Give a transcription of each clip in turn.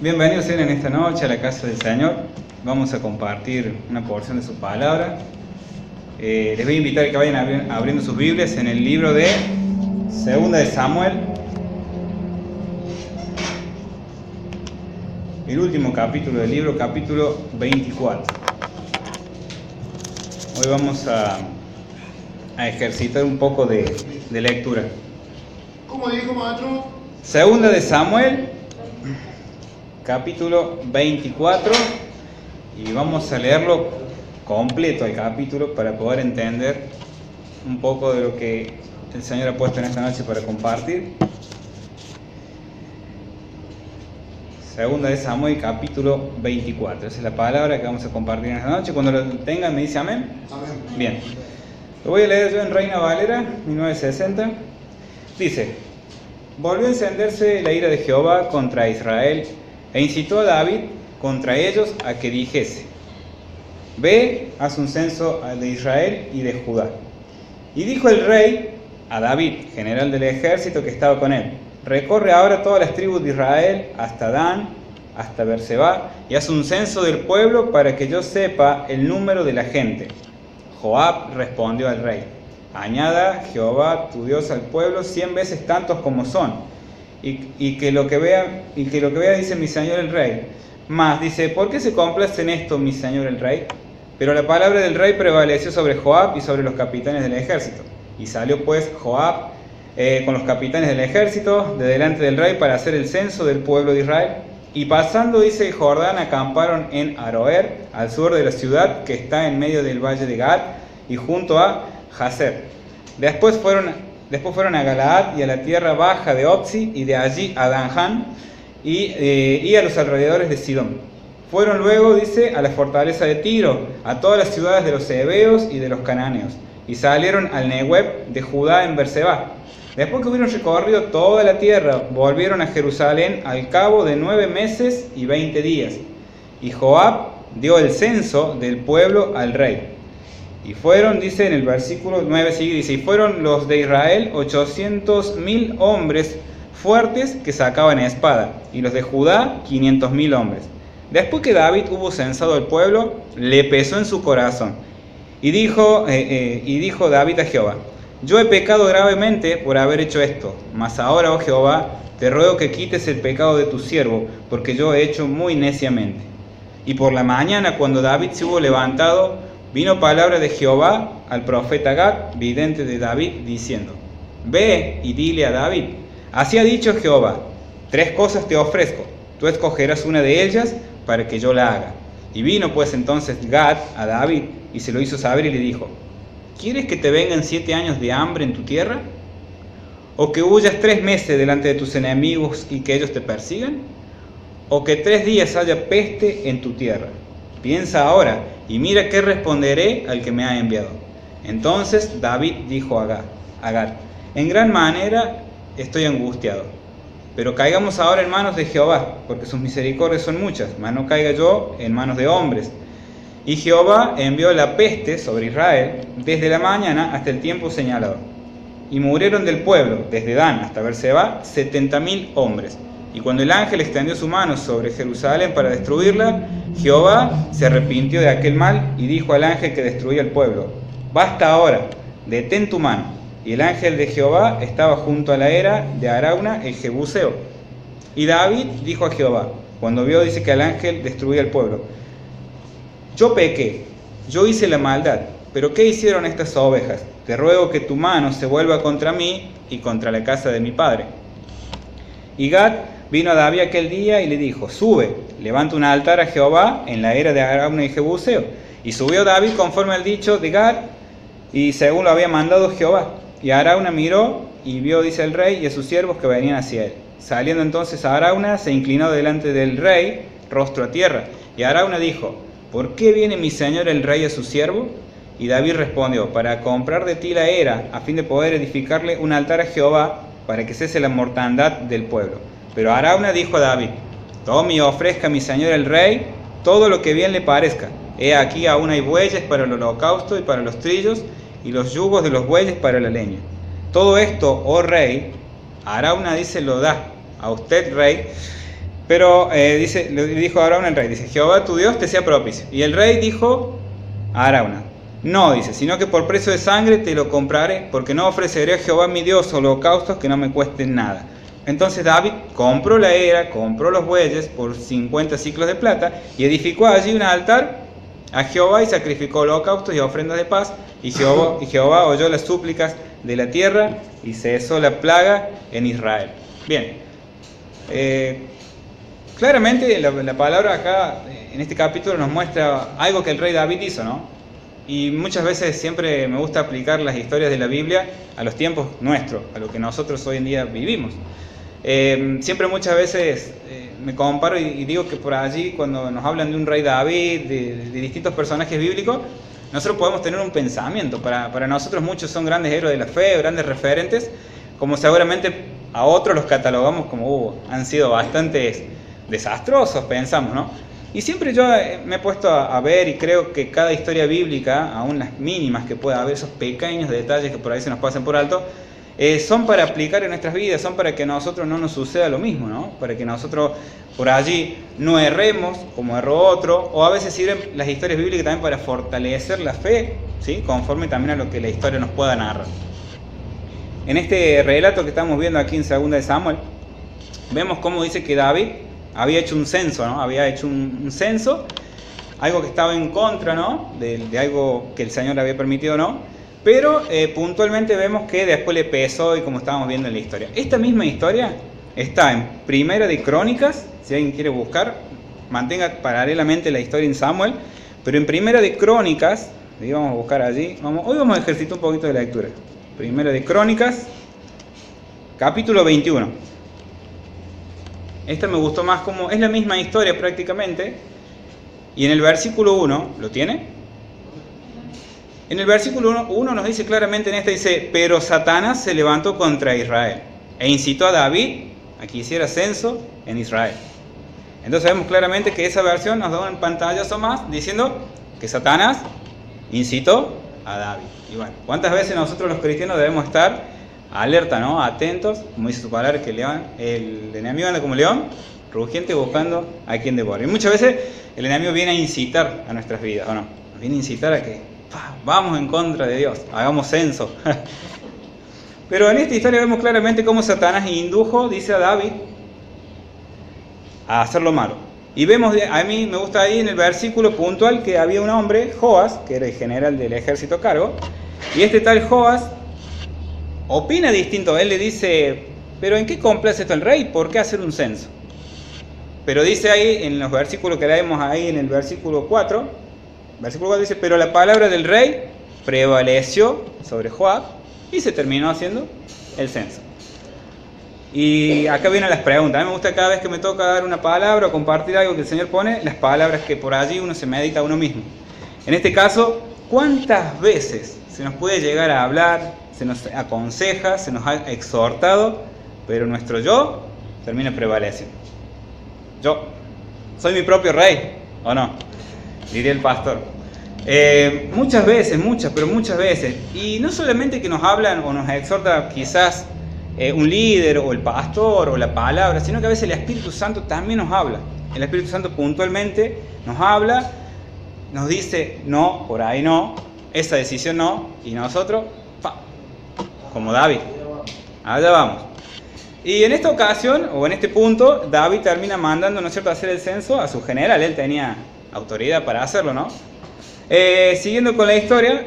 Bienvenidos en esta noche a la casa del Señor. Vamos a compartir una porción de su palabra. Les voy a invitar a que vayan abriendo sus Biblias en el libro de Segunda de Samuel, el último capítulo del libro, capítulo 24. Hoy vamos a ejercitar un poco de lectura. ¿Cómo dijo, maestro? Segunda de Samuel, capítulo 24, y vamos a leerlo completo el capítulo para poder entender un poco de lo que el Señor ha puesto en esta noche para compartir. Segunda de Samuel, capítulo 24. Esa es la palabra que vamos a compartir en esta noche. Cuando lo tengan me dice amén. Amén. Bien. Lo voy a leer yo en Reina Valera, 1960. Dice: volvió a encenderse la ira de Jehová contra Israel, e incitó a David contra ellos a que dijese: ve, haz un censo de Israel y de Judá. Y dijo el rey a David, general del ejército que estaba con él: recorre ahora todas las tribus de Israel, hasta Dan, hasta Berseba, y haz un censo del pueblo para que yo sepa el número de la gente. Joab respondió al rey: añada Jehová tu Dios al pueblo 100 veces tantos como son. Y que lo que vea dice mi señor el rey. Mas dice: ¿por qué se complace en esto mi señor el rey? Pero la palabra del rey prevaleció sobre Joab y sobre los capitanes del ejército. Y salió pues Joab con los capitanes del ejército de delante del rey para hacer el censo del pueblo de Israel. Y pasando, dice, Jordán, acamparon en Aroer, al sur de la ciudad que está en medio del valle de Gad y junto a Jazer. Después fueron a Galaad y a la tierra baja de Opsi, y de allí a Danján y a los alrededores de Sidón. Fueron luego, dice, a la fortaleza de Tiro, a todas las ciudades de los heveos y de los cananeos, y salieron al Negueb de Judá en Berseba. Después que hubieron recorrido toda la tierra, volvieron a Jerusalén al cabo de 9 meses y 20 días. Y Joab dio el censo del pueblo al rey. Y fueron, dice en el versículo 9, sigue, dice: y fueron los de Israel 800.000 hombres fuertes que sacaban espada, y los de Judá 500.000 hombres. Después que David hubo censado al pueblo, le pesó en su corazón. Y dijo David a Jehová: yo he pecado gravemente por haber hecho esto, mas ahora, oh Jehová, te ruego que quites el pecado de tu siervo, porque yo he hecho muy neciamente. Y por la mañana, cuando David se hubo levantado, vino palabra de Jehová al profeta Gad, vidente de David, diciendo: ve y dile a David: así ha dicho Jehová, 3 cosas te ofrezco, tú escogerás una de ellas para que yo la haga. Y vino pues entonces Gad a David y se lo hizo saber y le dijo: ¿quieres que te vengan 7 años de hambre en tu tierra? ¿O que huyas 3 meses delante de tus enemigos y que ellos te persigan? ¿O que 3 días haya peste en tu tierra? Piensa ahora y mira qué responderé al que me ha enviado. Entonces David dijo a Gad: en gran manera estoy angustiado, pero caigamos ahora en manos de Jehová, porque sus misericordias son muchas, mas no caiga yo en manos de hombres. Y Jehová envió la peste sobre Israel desde la mañana hasta el tiempo señalado. Y murieron del pueblo, desde Dan hasta Berseba, 70.000 hombres. Y cuando el ángel extendió su mano sobre Jerusalén para destruirla, Jehová se arrepintió de aquel mal y dijo al ángel que destruía el pueblo: basta ahora, detén tu mano. Y el ángel de Jehová estaba junto a la era de Arauna el Jebuseo. Y David dijo a Jehová, cuando vio, dice, que el ángel destruía el pueblo: yo pequé, yo hice la maldad, pero ¿qué hicieron estas ovejas? Te ruego que tu mano se vuelva contra mí y contra la casa de mi padre. Y Gad vino a David aquel día y le dijo: sube, levanta un altar a Jehová en la era de Arauna y Jebuseo. Y subió David conforme al dicho de Gad, y según lo había mandado Jehová. Y Arauna miró y vio, dice el rey, y a sus siervos que venían hacia él. Saliendo entonces Arauna, se inclinó delante del rey, rostro a tierra. Y Arauna dijo: ¿por qué viene mi señor el rey a su siervo? Y David respondió: para comprar de ti la era, a fin de poder edificarle un altar a Jehová, para que cese la mortandad del pueblo. Pero Arauna dijo a David: tome y ofrezca a mi señor el rey todo lo que bien le parezca. He aquí aún hay bueyes para el holocausto y para los trillos, y los yugos de los bueyes para la leña. Todo esto, oh rey, Arauna dice, lo da a usted, rey, Pero le dijo a Arauna el rey, dice, Jehová tu Dios te sea propicio. Y el rey dijo a Arauna, no, dice, sino que por precio de sangre te lo compraré, porque no ofreceré a Jehová mi Dios holocaustos que no me cuesten nada. Entonces David compró la era, compró los bueyes por 50 ciclos de plata y edificó allí un altar a Jehová y sacrificó holocaustos y ofrendas de paz. Y Jehová oyó las súplicas de la tierra y cesó la plaga en Israel. Bien, claramente la palabra acá en este capítulo nos muestra algo que el rey David hizo, ¿no? Y muchas veces siempre me gusta aplicar las historias de la Biblia a los tiempos nuestros, a lo que nosotros hoy en día vivimos. Siempre muchas veces me comparo y digo que por allí cuando nos hablan de un rey David, de distintos personajes bíblicos, nosotros podemos tener un pensamiento. Para nosotros muchos son grandes héroes de la fe, grandes referentes, como seguramente a otros los catalogamos como han sido bastante desastrosos, pensamos, ¿no? Y siempre yo me he puesto a ver y creo que cada historia bíblica, aún las mínimas que pueda haber, esos pequeños detalles que por ahí se nos pasan por alto, son para aplicar en nuestras vidas, son para que a nosotros no nos suceda lo mismo, ¿no? Para que nosotros por allí no erremos como erró otro, o a veces sirven las historias bíblicas también para fortalecer la fe, ¿sí? Conforme también a lo que la historia nos pueda narrar. En este relato que estamos viendo aquí en 2 de Samuel, vemos cómo dice que David había hecho un censo, ¿no? Había hecho un censo, algo que estaba en contra, ¿no? De algo que el Señor había permitido, ¿no? Pero puntualmente vemos que después le pesó y como estábamos viendo en la historia. Esta misma historia está en Primera de Crónicas, si alguien quiere buscar, mantenga paralelamente la historia en Samuel, pero en Primera de Crónicas, vamos a buscar allí, hoy vamos a ejercitar un poquito de lectura. Primera de Crónicas, capítulo 21. Esta me gustó más como, es la misma historia prácticamente, y en el versículo 1, ¿lo tiene? En el versículo 1 nos dice claramente en esta, dice, pero Satanás se levantó contra Israel, e incitó a David a que hiciera censo en Israel. Entonces vemos claramente que esa versión nos da un pantallazo más, diciendo que Satanás incitó a David. Y bueno, ¿cuántas veces nosotros los cristianos debemos estar alerta, ¿no? Atentos, como dice su palabra, que el enemigo anda como león, rugiente, buscando a quien devore. Y muchas veces el enemigo viene a incitar a nuestras vidas, ¿o no? Nos viene a incitar a que vamos en contra de Dios, hagamos censo. Pero en esta historia vemos claramente cómo Satanás indujo, dice a David, a hacer lo malo. Y vemos, a mí me gusta ahí en el versículo puntual que había un hombre, Joas, que era el general del ejército a cargo, y este tal Joas opina distinto. Él le dice, pero ¿en qué complace esto el rey? ¿Por qué hacer un censo? Pero dice ahí en los versículos que leemos ahí en el versículo 4 dice, pero la palabra del rey prevaleció sobre Joab y se terminó haciendo el censo. Y acá vienen las preguntas. A mí me gusta cada vez que me toca dar una palabra o compartir algo que el Señor pone, las palabras que por allí uno se medita a uno mismo. En este caso, ¿cuántas veces se nos puede llegar a hablar, se nos aconseja, se nos ha exhortado, pero nuestro yo termina prevaleciendo? Yo soy mi propio rey, ¿o no? Diría el pastor. Muchas veces, pero muchas veces. Y no solamente que nos hablan o nos exhorta quizás un líder o el pastor o la palabra, sino que a veces el Espíritu Santo también nos habla. El Espíritu Santo puntualmente nos habla, nos dice, no, por ahí no, esa decisión no, y nosotros, como David, allá vamos. Y en esta ocasión, o en este punto, David termina mandando, ¿no es cierto?, a hacer el censo a su general. Él tenía autoridad para hacerlo, ¿no? Siguiendo con la historia,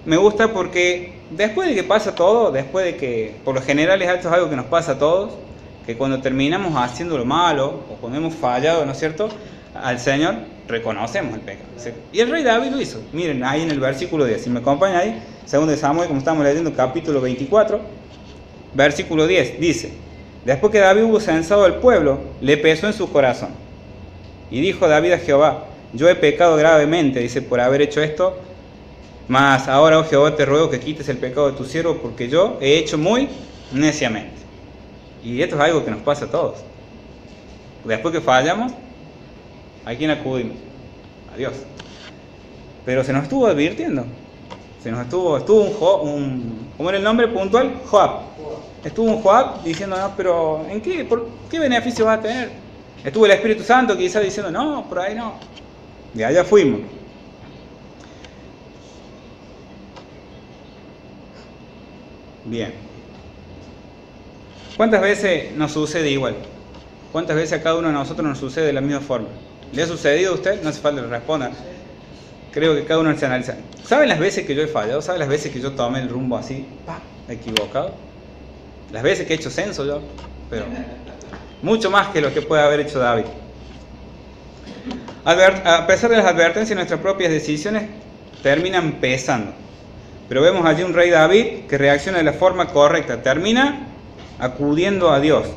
me gusta porque después de que pasa todo, después de que, por lo general esto es algo que nos pasa a todos, que cuando terminamos haciendo lo malo, o cuando hemos fallado, ¿no es cierto?, al Señor, reconocemos el pecado. Y el rey David lo hizo. Miren, ahí en el versículo 10, si me acompañan ahí, 2 de Samuel, como estamos leyendo, capítulo 24, versículo 10, dice, después que David hubo censado al pueblo, le pesó en su corazón. Y dijo David a Jehová, yo he pecado gravemente, dice, por haber hecho esto, mas ahora, oh Jehová, te ruego que quites el pecado de tu siervo, porque yo he hecho muy neciamente. Y esto es algo que nos pasa a todos. Después que fallamos, ¿a quién acudimos? A Dios. Pero se nos estuvo advirtiendo. Estuvo ¿cómo era el nombre puntual? Joab. Estuvo un Joab diciendo, no, pero ¿por qué beneficio vas a tener? Estuvo el Espíritu Santo quizás diciendo, no, por ahí no. Y allá fuimos. Bien. ¿Cuántas veces nos sucede igual? ¿Cuántas veces a cada uno de nosotros nos sucede de la misma forma? ¿Le ha sucedido a usted? No hace falta que responda. Creo que cada uno se analiza. ¿Saben las veces que yo he fallado? ¿Saben las veces que yo tomé el rumbo así, equivocado? Las veces que he hecho censo yo, pero mucho más que lo que puede haber hecho David. A pesar de las advertencias, nuestras propias decisiones terminan pesando. Pero vemos allí un rey David que reacciona de la forma correcta, termina acudiendo a Dios.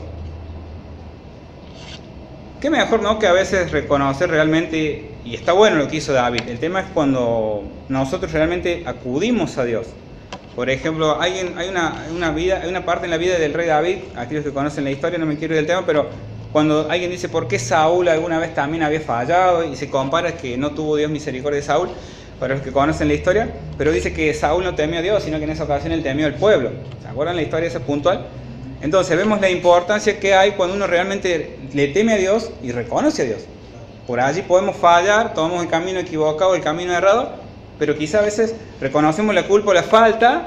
Qué mejor, ¿no?, que a veces reconocer realmente, y está bueno lo que hizo David. El tema es cuando nosotros realmente acudimos a Dios. Por ejemplo, hay una parte en la vida del rey David, aquellos que conocen la historia, no me quiero ir del tema, pero cuando alguien dice por qué Saúl alguna vez también había fallado y se compara que no tuvo Dios misericordia de Saúl, para los que conocen la historia, pero dice que Saúl no temió a Dios, sino que en esa ocasión él temió al pueblo. ¿Se acuerdan la historia esa puntual? Entonces vemos la importancia que hay cuando uno realmente le teme a Dios y reconoce a Dios. Por allí podemos fallar, tomamos el camino equivocado, el camino errado, pero quizá a veces reconocemos la culpa o la falta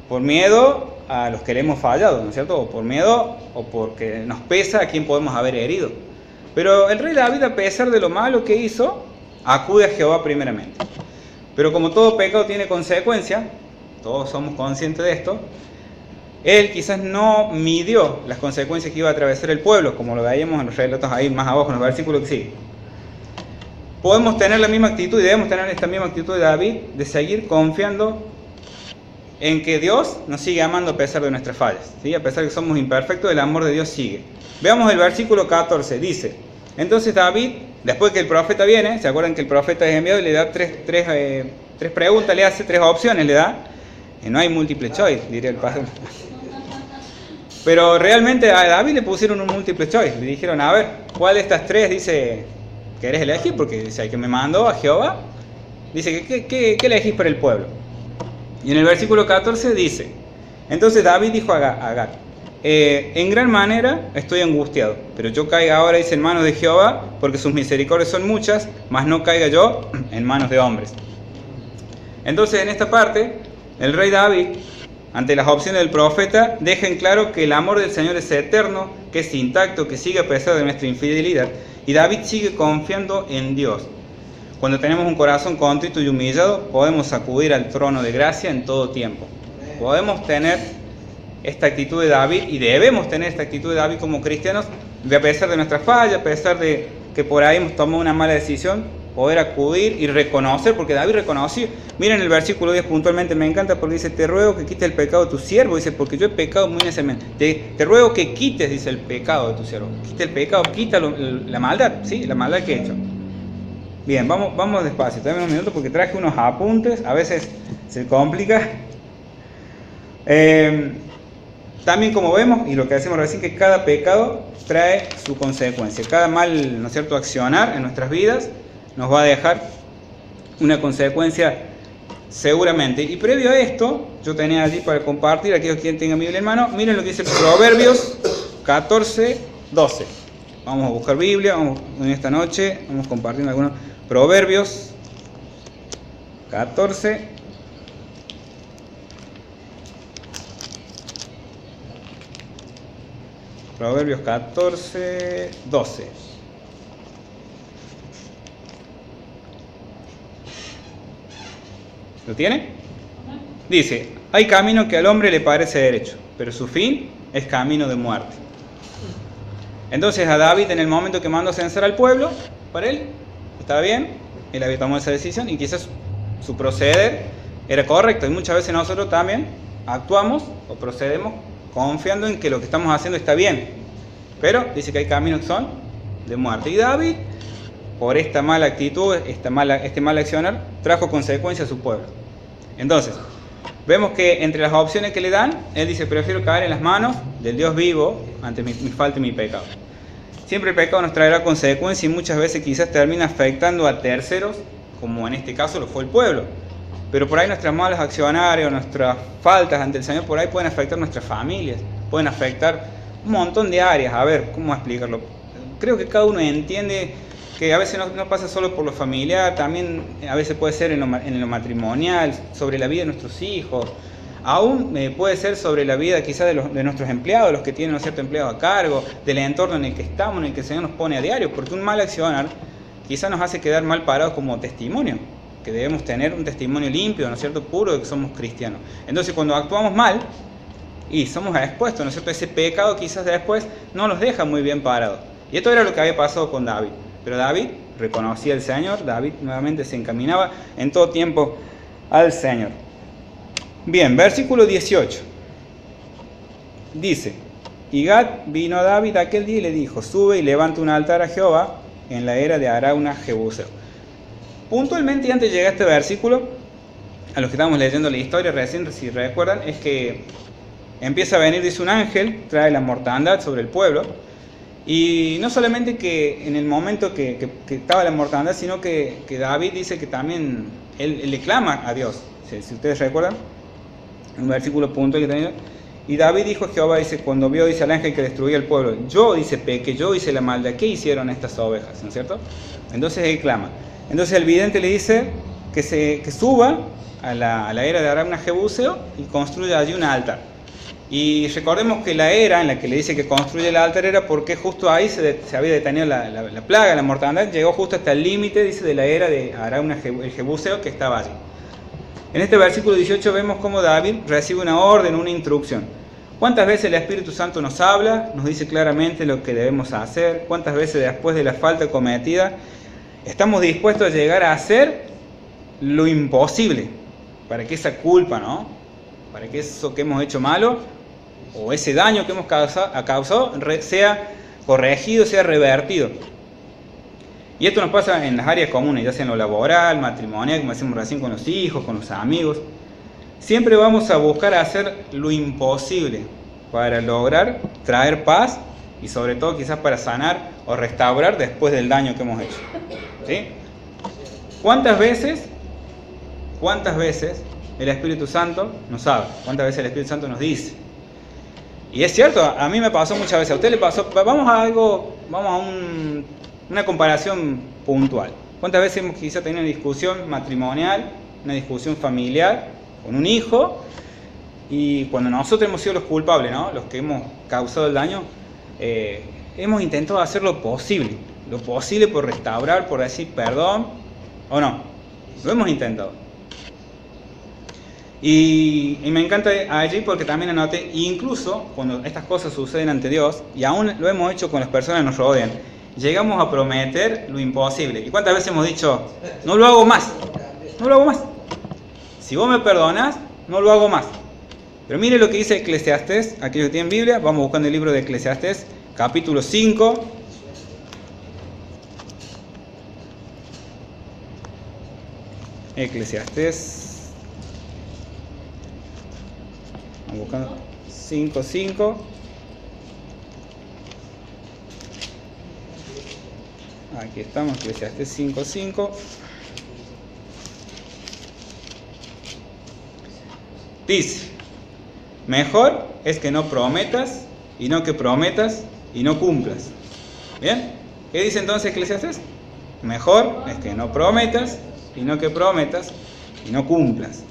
por miedo a los que le hemos fallado, ¿no es cierto? O por miedo o porque nos pesa a quien podemos haber herido. Pero el rey David, a pesar de lo malo que hizo, acude a Jehová primeramente. Pero como todo pecado tiene consecuencia, todos somos conscientes de esto, él quizás no midió las consecuencias que iba a atravesar el pueblo, como lo veíamos en los relatos ahí más abajo, en los versículos que siguen. Podemos tener la misma actitud y debemos tener esta misma actitud de David, de seguir confiando en que Dios nos sigue amando a pesar de nuestras fallas, ¿sí? A pesar de que somos imperfectos, el amor de Dios sigue. Veamos el versículo 14, dice: entonces David, después que el profeta viene, ¿se acuerdan que el profeta es enviado y le da tres preguntas, le hace tres opciones, le da? No hay multiple choice, diría el pastor. Pero realmente a David le pusieron un multiple choice, le dijeron, a ver, ¿cuál de estas tres dice querés elegir? Porque dice, el que me mandó a Jehová, dice, ¿qué elegís para el pueblo? Y en el versículo 14 dice, entonces David dijo a Gad, en gran manera estoy angustiado, pero yo caiga ahora, dice, en manos de Jehová, porque sus misericordias son muchas, mas no caiga yo en manos de hombres. Entonces en esta parte, el rey David, ante las opciones del profeta, deja en claro que el amor del Señor es eterno, que es intacto, que sigue a pesar de nuestra infidelidad, y David sigue confiando en Dios. Cuando tenemos un corazón contrito y humillado, podemos acudir al trono de gracia en todo tiempo. Podemos tener esta actitud de David, y debemos tener esta actitud de David como cristianos, de a pesar de nuestras fallas, a pesar de que por ahí hemos tomado una mala decisión, poder acudir y reconocer, porque David reconoció. Miren el versículo 10 puntualmente, me encanta porque dice, te ruego que quites el pecado de tu siervo, dice, porque yo he pecado muy neciamente. Te ruego que quites, dice, el pecado de tu siervo. Quita el pecado, quita la maldad, ¿sí? La maldad que he hecho. Bien, vamos despacio, dame unos minutos porque traje unos apuntes, a veces se complica. También como vemos, y lo que decimos recién, que cada pecado trae su consecuencia. Cada mal, ¿no es cierto?, accionar en nuestras vidas nos va a dejar una consecuencia seguramente. Y previo a esto, yo tenía allí para compartir, aquellos quien tenga mi Biblia en mano, miren lo que dice Proverbios 14, 12. Vamos a buscar Biblia, vamos en esta noche, vamos compartiendo algunos. Proverbios 14, Proverbios 14, 12. ¿Lo tiene? Dice, hay camino que al hombre le parece derecho, pero su fin es camino de muerte. Entonces a David, en el momento que mandó a censar al pueblo, para él estaba bien, él había tomado esa decisión y quizás su proceder era correcto. Y muchas veces nosotros también actuamos o procedemos confiando en que lo que estamos haciendo está bien. Pero dice que hay caminos que son de muerte. Y David, por esta mala actitud, este mal accionar, trajo consecuencias a su pueblo. Entonces, vemos que entre las opciones que le dan, él dice, prefiero caer en las manos del Dios vivo ante mi falta y mi pecado. Siempre el pecado nos traerá consecuencias y muchas veces quizás termina afectando a terceros, como en este caso lo fue el pueblo. Pero por ahí nuestras malas acciones o nuestras faltas ante el Señor por ahí pueden afectar nuestras familias, pueden afectar un montón de áreas. A ver, ¿cómo explicarlo? creo que cada uno entiende que a veces no pasa solo por lo familiar, también a veces puede ser en lo matrimonial, sobre la vida de nuestros hijos, aún puede ser sobre la vida quizás de nuestros empleados, los que tienen un cierto empleado a cargo, del entorno en el que estamos, en el que el Señor nos pone a diario, porque un mal accionar quizás nos hace quedar mal parados como testimonio, que debemos tener un testimonio limpio, ¿no es cierto?, puro de que somos cristianos. Entonces cuando actuamos mal y somos expuestos, ¿no es cierto?, ese pecado quizás después no nos deja muy bien parados. Y esto era lo que había pasado con David. Pero David reconocía al Señor, David nuevamente se encaminaba en todo tiempo al Señor. Bien, versículo 18. Dice, y Gad vino a David aquel día y le dijo, sube y levanta un altar a Jehová en la era de Arauna Jebuseo. Puntualmente, antes de llegar a este versículo, a los que estamos leyendo la historia recién, si recuerdan, es que empieza a venir, dice, un ángel, trae la mortandad sobre el pueblo. Y no solamente que en el momento que estaba la mortandad, sino que David dice que también él le clama a Dios. Si ustedes recuerdan, un versículo puntual que tenía. Y David dijo a Jehová, dice, cuando vio, dice, al ángel que destruía el pueblo, yo, dice, pequé, yo hice la maldad, ¿qué hicieron estas ovejas? ¿No es cierto? Entonces él clama. Entonces el vidente le dice que suba a la era de Arauna Jebuseo y construya allí un altar. Y recordemos que la era en la que le dice que construye el altar era porque justo ahí se había detenido la plaga, la mortandad, llegó justo hasta el límite, dice, de la era de Arauna el Jebuseo que estaba allí. En este versículo 18 vemos cómo David recibe una orden, una instrucción. ¿Cuántas veces el Espíritu Santo nos habla, nos dice claramente lo que debemos hacer? ¿Cuántas veces después de la falta cometida estamos dispuestos a llegar a hacer lo imposible para que esa culpa, ¿no?, para que eso que hemos hecho malo o ese daño que hemos causado sea corregido, sea revertido? Y esto nos pasa en las áreas comunes, ya sea en lo laboral, matrimonial, como decimos recién, con los hijos, con los amigos. Siempre vamos a buscar hacer lo imposible para lograr traer paz y sobre todo quizás para sanar o restaurar después del daño que hemos hecho. ¿Sí? ¿Cuántas veces el Espíritu Santo nos habla? ¿Cuántas veces el Espíritu Santo nos dice? Y es cierto, a mí me pasó muchas veces, a usted le pasó. Vamos a una comparación puntual. ¿Cuántas veces hemos quizá tenido una discusión matrimonial, una discusión familiar con un hijo, y cuando nosotros hemos sido los culpables, ¿no?, los que hemos causado el daño, hemos intentado hacer lo posible por restaurar, por decir perdón, o no? Lo hemos intentado. Y me encanta allí porque también anoté, incluso cuando estas cosas suceden ante Dios, y aún lo hemos hecho con las personas que nos rodean, llegamos a prometer lo imposible. ¿Y cuántas veces hemos dicho, no lo hago más? No lo hago más. Si vos me perdonás, no lo hago más. Pero mire lo que dice Eclesiastés, aquellos que tienen Biblia, vamos buscando el libro de Eclesiastés, capítulo 5. Eclesiastés. Vamos buscando 5:5. Aquí estamos, Eclesiastés 5:5. Dice, mejor es que no prometas y no que prometas y no cumplas. ¿Bien? ¿Qué dice entonces Eclesiastés? Mejor es que no prometas y no que prometas y no cumplas.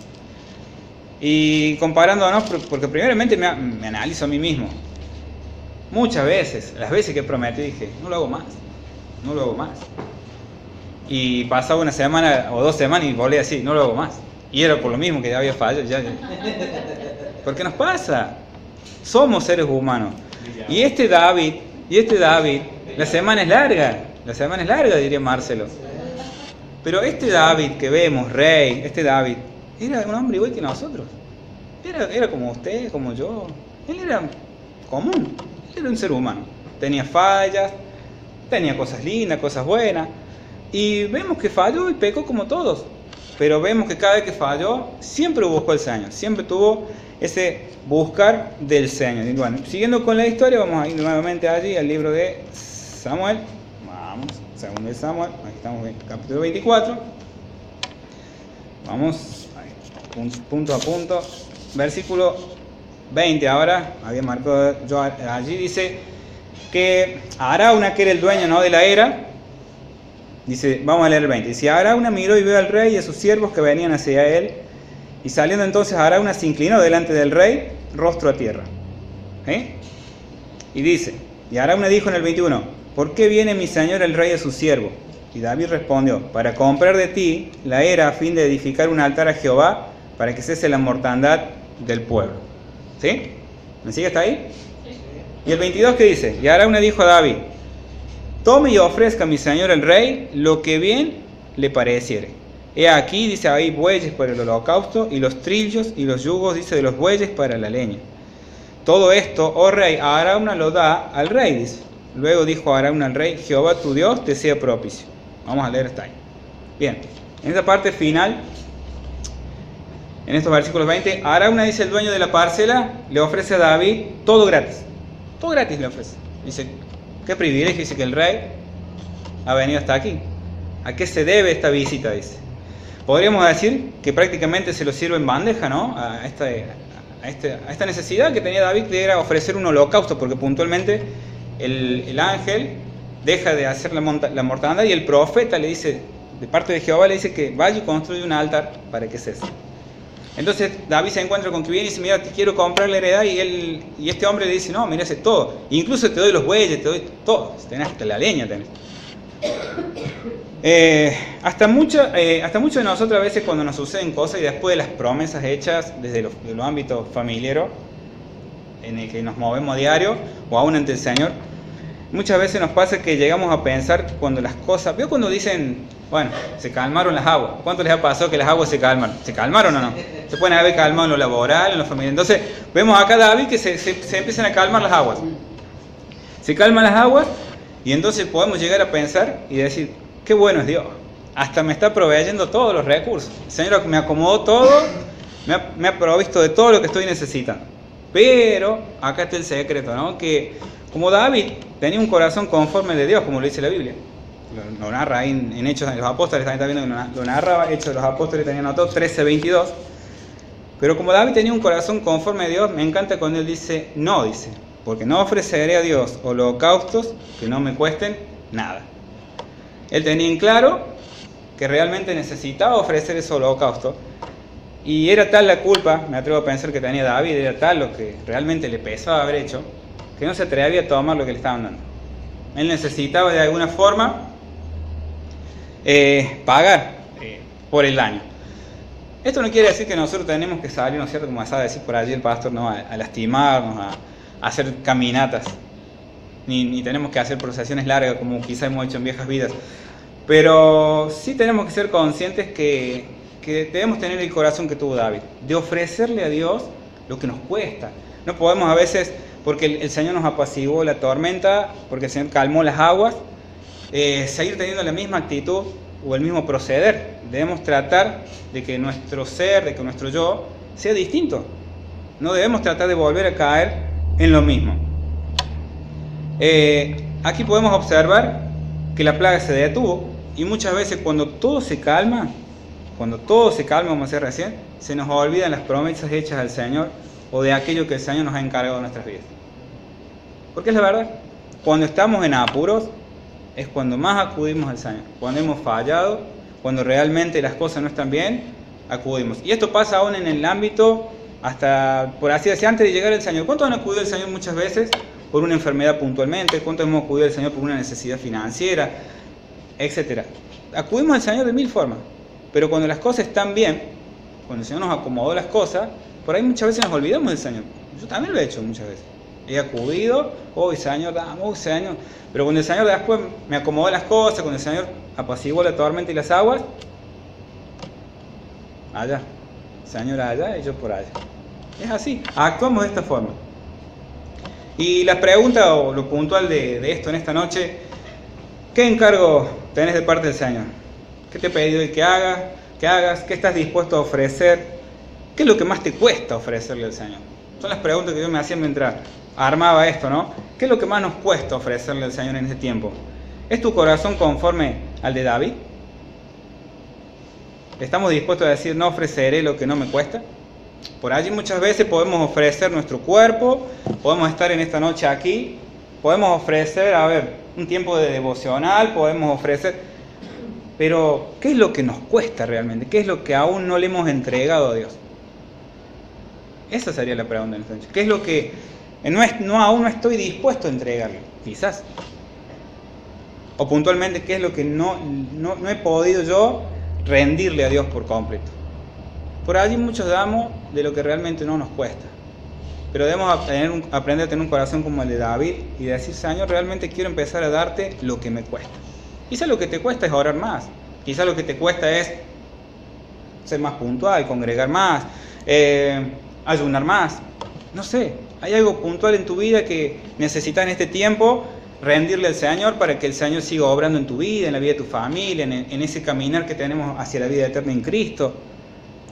Y comparándonos, porque primeramente me analizo a mí mismo. Muchas veces, las veces que prometí dije, no lo hago más. Y pasaba una semana o 2 semanas y volví así, no lo hago más. Y era por lo mismo que ya había fallado. ¿Por qué nos pasa? Somos seres humanos. Y este David, la semana es larga, diría Marcelo. Pero este David que vemos, rey, era un hombre igual que nosotros. Era como usted, como yo. Él era común. Él era un ser humano. Tenía fallas, tenía cosas lindas, cosas buenas. Y vemos que falló y pecó como todos. Pero vemos que cada vez que falló, siempre buscó al Señor. Siempre tuvo ese buscar del Señor. Y bueno, siguiendo con la historia, vamos a ir nuevamente allí al libro de Samuel. Vamos, segundo de Samuel. Aquí estamos en capítulo 24. Vamos, punto a punto. Versículo 20 ahora, había marcado yo allí, dice, que Arauna, que era el dueño, ¿no?, de la era, dice, vamos a leer el 20, dice, Arauna miró y vio al rey y a sus siervos que venían hacia él, y saliendo entonces Arauna se inclinó delante del rey, rostro a tierra. Y dice, y Arauna dijo en el 21, ¿por qué viene mi señor el rey a su siervo? Y David respondió, para comprar de ti la era a fin de edificar un altar a Jehová, para que cese la mortandad del pueblo. ¿Sí? ¿Me sigue hasta ahí? Y el 22, ¿qué dice? Y Arauna dijo a David, tome y ofrezca a mi señor el rey lo que bien le pareciere. He aquí, dice, hay bueyes para el holocausto, y los trillos y los yugos, dice, de los bueyes para la leña. Todo esto, oh rey, a Arauna lo da al rey, dice. Luego dijo Arauna al rey, Jehová tu Dios te sea propicio. Vamos a leer hasta ahí. Bien, en esta parte final, en estos versículos 20, Arauna, dice, el dueño de la parcela, le ofrece a David todo gratis. Todo gratis le ofrece. Dice, qué privilegio, dice, que el rey ha venido hasta aquí. ¿A qué se debe esta visita? Dice. Podríamos decir que prácticamente se lo sirve en bandeja, ¿no? A esta necesidad que tenía David de era ofrecer un holocausto, porque puntualmente el ángel deja de hacer la mortandad y el profeta le dice, de parte de Jehová, le dice que vaya y construya un altar para que cese. Entonces David se encuentra con que viene y dice, mira, te quiero comprar la heredad, y este hombre le dice, no, mira, hace todo, incluso te doy los bueyes, te doy todo, tenés hasta la leña, tenés. Hasta muchos de nosotros a veces cuando nos suceden cosas y después de las promesas hechas desde los ámbitos familiares en el que nos movemos a diario o aún ante el Señor, muchas veces nos pasa que llegamos a pensar cuando las cosas, ¿vio cuando dicen, bueno, se calmaron las aguas? ¿Cuánto les ha pasado que las aguas se calman? ¿Se calmaron o no? Se pueden haber calmado en lo laboral, en lo familiar. Entonces vemos acá a David que se empiezan a calmar las aguas. Se calman las aguas y entonces podemos llegar a pensar y decir, qué bueno es Dios, hasta me está proveyendo todos los recursos. El Señor me acomodó todo, me ha provisto de todo lo que estoy necesitando. Pero acá está el secreto, ¿no? Que como David tenía un corazón conforme de Dios, como lo dice la Biblia, lo narra ahí en Hechos de los Apóstoles, también está viendo que lo narra, Hechos de los Apóstoles tenía anotado 13:22. Pero como David tenía un corazón conforme a Dios, me encanta cuando él dice, no, dice, porque no ofreceré a Dios holocaustos que no me cuesten nada. Él tenía en claro que realmente necesitaba ofrecer ese holocausto, y era tal la culpa, me atrevo a pensar, que tenía David, era tal lo que realmente le pesaba haber hecho, que no se atrevía a tomar lo que le estaban dando. Él necesitaba de alguna forma pagar por el daño. Esto no quiere decir que nosotros tenemos que salir, ¿no es cierto?, como acaba de decir por allí el pastor, ¿no?, a lastimarnos, a hacer caminatas, ni tenemos que hacer procesiones largas como quizá hemos hecho en viejas vidas, pero sí tenemos que ser conscientes que debemos tener el corazón que tuvo David, de ofrecerle a Dios lo que nos cuesta. No podemos a veces, porque el Señor nos apaciguó la tormenta, porque el Señor calmó las aguas, seguir teniendo la misma actitud o el mismo proceder. Debemos tratar de que nuestro ser, de que nuestro yo sea distinto. No debemos tratar de volver a caer en lo mismo. Aquí podemos observar que la plaga se detuvo, y muchas veces cuando todo se calma, como decía recién, se nos olvidan las promesas hechas al Señor o de aquello que el Señor nos ha encargado en nuestras vidas. Porque es la verdad, cuando estamos en apuros es cuando más acudimos al Señor. Cuando hemos fallado, cuando realmente las cosas no están bien, acudimos. Y esto pasa aún en el ámbito, hasta por así decir, antes de llegar al Señor. ¿Cuántos han acudido al Señor muchas veces por una enfermedad puntualmente? ¿Cuántos hemos acudido al Señor por una necesidad financiera, etcétera? Acudimos al Señor de mil formas, pero cuando las cosas están bien, cuando el Señor nos acomodó las cosas, por ahí muchas veces nos olvidamos del Señor. Yo también lo he hecho muchas veces. He acudido, Señor, dame, Señor. Pero cuando el Señor después me acomodó las cosas, cuando el Señor apaciguó la tormenta y las aguas, allá, Señor allá y yo por allá. Es así, actuamos de esta forma. Y la pregunta o lo puntual de esto en esta noche, ¿qué encargo tenés de parte del Señor? ¿Qué te he pedido que hagas? ¿Qué estás dispuesto a ofrecer? ¿Qué es lo que más te cuesta ofrecerle al Señor? Son las preguntas que yo me hacía mientras armaba esto, ¿no? ¿Qué es lo que más nos cuesta ofrecerle al Señor en este tiempo? ¿Es tu corazón conforme al de David? ¿Estamos dispuestos a decir, no ofreceré lo que no me cuesta? Por allí muchas veces podemos ofrecer nuestro cuerpo, podemos estar en esta noche aquí Podemos ofrecer, un tiempo de devocional, podemos ofrecer, pero ¿qué es lo que nos cuesta realmente? ¿Qué es lo que aún no le hemos entregado a Dios? Esa sería la pregunta en esta noche. ¿Qué es lo que aún no estoy dispuesto a entregarle? Quizás. O puntualmente, ¿qué es lo que no he podido yo rendirle a Dios por completo? Por allí muchos damos de lo que realmente no nos cuesta. Pero debemos aprender a tener un corazón como el de David y decir, Señor, realmente quiero empezar a darte lo que me cuesta. Quizás lo que te cuesta es orar más. Quizás lo que te cuesta es ser más puntual, congregar más, ayunar más. No sé, hay algo puntual en tu vida que necesitas en este tiempo rendirle al Señor para que el Señor siga obrando en tu vida, en la vida de tu familia, en ese caminar que tenemos hacia la vida eterna en Cristo.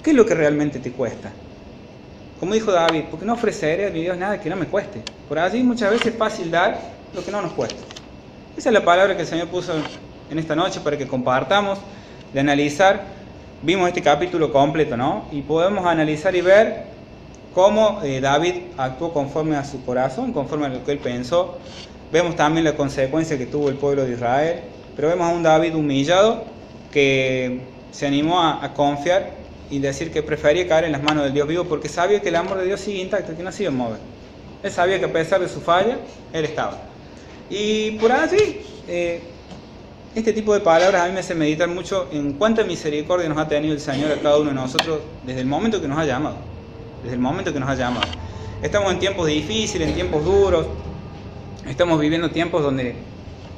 ¿Qué es lo que realmente te cuesta? Como dijo David, porque no ofreceré a mi Dios nada que no me cueste. Por allí muchas veces es fácil dar lo que no nos cuesta. Esa es la palabra que el Señor puso en esta noche para que compartamos, de analizar. Vimos este capítulo completo, ¿no? Y podemos analizar y ver cómo David actuó conforme a su corazón, conforme a lo que él pensó. Vemos también la consecuencia que tuvo el pueblo de Israel, pero vemos a un David humillado que se animó a confiar y decir que prefería caer en las manos del Dios vivo porque sabía que el amor de Dios sigue intacto, que no se iba a mover. Él sabía que a pesar de su falla, Él estaba. Y por allí, este tipo de palabras a mí me hace meditar mucho en cuánta misericordia nos ha tenido el Señor a cada uno de nosotros desde el momento que nos ha llamado. Desde el momento que nos ha llamado. Estamos en tiempos difíciles, en tiempos duros. Estamos viviendo tiempos donde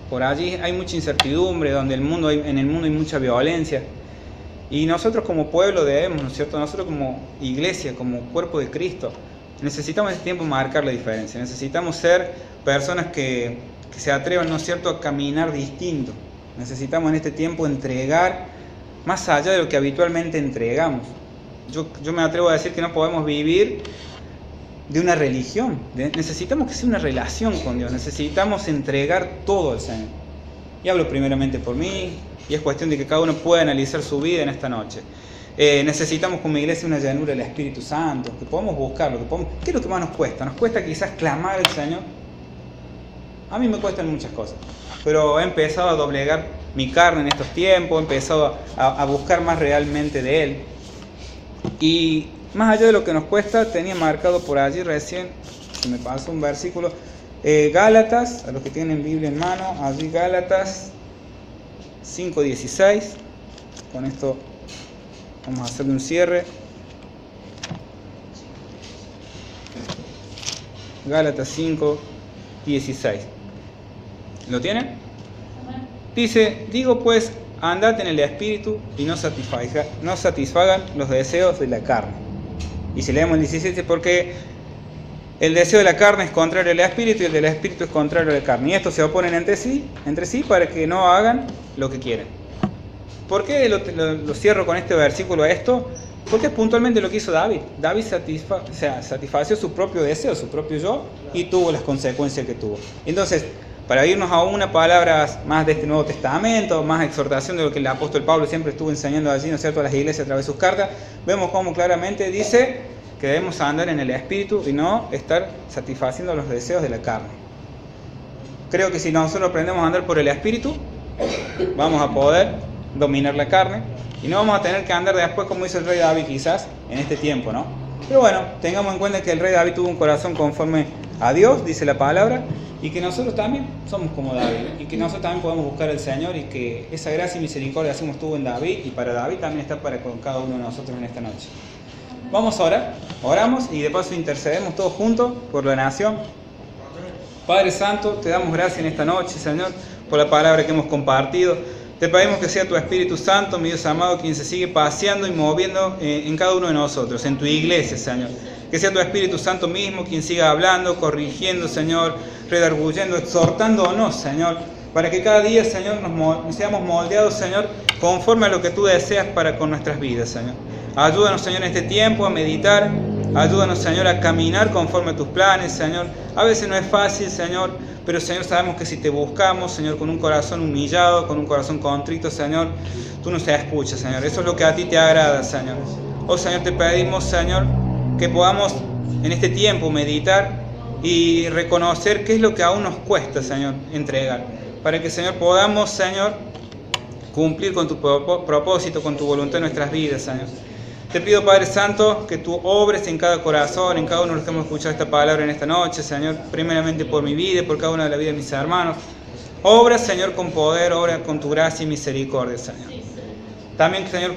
por allí hay mucha incertidumbre, donde en el mundo hay mucha violencia. Y nosotros como pueblo debemos, ¿no es cierto? Nosotros como iglesia, como cuerpo de Cristo, necesitamos en este tiempo marcar la diferencia. Necesitamos ser personas que se atrevan, ¿no es cierto?, a caminar distinto. Necesitamos en este tiempo entregar más allá de lo que habitualmente entregamos. Yo me atrevo a decir que no podemos vivir de una religión. Necesitamos que sea una relación con Dios. Necesitamos entregar todo al Señor. Y hablo primeramente por mí, y es cuestión de que cada uno pueda analizar su vida en esta noche. Necesitamos como iglesia una llanura del Espíritu Santo, que podamos buscarlo. ¿Qué es lo que más nos cuesta? Nos cuesta quizás clamar al Señor. A mí me cuestan muchas cosas, pero he empezado a doblegar mi carne en estos tiempos, he empezado a buscar más realmente de Él. Y más allá de lo que nos cuesta, tenía marcado por allí recién, se me pasó un versículo, Gálatas, a los que tienen Biblia en mano, allí Gálatas 5:16. Con esto vamos a hacerle un cierre. Gálatas 5:16. ¿Lo tienen? Dice, digo pues, andad en el Espíritu y no satisfagan los deseos de la carne. Y si leemos el 17, porque el deseo de la carne es contrario al Espíritu y el del Espíritu es contrario a la carne. Y estos se oponen entre sí para que no hagan lo que quieren. ¿Por qué lo cierro con este versículo a esto? Porque es puntualmente lo que hizo David. David satisfació su propio deseo, su propio yo, y tuvo las consecuencias que tuvo. Entonces, para irnos a una palabra más de este Nuevo Testamento, más exhortación de lo que el apóstol Pablo siempre estuvo enseñando allí, ¿no es cierto?, a las iglesias a través de sus cartas, vemos cómo claramente dice que debemos andar en el Espíritu y no estar satisfaciendo los deseos de la carne. Creo que si nosotros aprendemos a andar por el Espíritu, vamos a poder dominar la carne y no vamos a tener que andar después como hizo el rey David quizás en este tiempo, ¿no? Pero bueno, tengamos en cuenta que el rey David tuvo un corazón conforme a Dios, dice la palabra, y que nosotros también somos como David, y que nosotros también podemos buscar al Señor, y que esa gracia y misericordia así como estuvo en David, y para David también está para con cada uno de nosotros en esta noche. Vamos a orar, oramos y de paso intercedemos todos juntos por la nación. Padre Santo, te damos gracias en esta noche, Señor, por la palabra que hemos compartido. Te pedimos que sea tu Espíritu Santo, mi Dios amado, quien se sigue paseando y moviendo en cada uno de nosotros, en tu iglesia, Señor. Que sea tu Espíritu Santo mismo quien siga hablando, corrigiendo, Señor, redarguyendo, exhortándonos, Señor, para que cada día, Señor, nos seamos moldeados, Señor, conforme a lo que tú deseas para con nuestras vidas, Señor. Ayúdanos, Señor, en este tiempo a meditar. Ayúdanos, Señor, a caminar conforme a tus planes, Señor. A veces no es fácil, Señor, pero, Señor, sabemos que si te buscamos, Señor, con un corazón humillado, con un corazón contrito, Señor, tú nos escuchas, Señor. Eso es lo que a ti te agrada, Señor. Oh, Señor, te pedimos, Señor, que podamos en este tiempo meditar y reconocer qué es lo que aún nos cuesta, Señor, entregar. Para que, Señor, podamos, Señor, cumplir con tu propósito, con tu voluntad en nuestras vidas, Señor. Te pido, Padre Santo, que tú obres en cada corazón, en cada uno de los que hemos escuchado esta palabra en esta noche, Señor, primeramente por mi vida y por cada una de la vida de mis hermanos. Obra, Señor, con poder, obra con tu gracia y misericordia, Señor. También, Señor,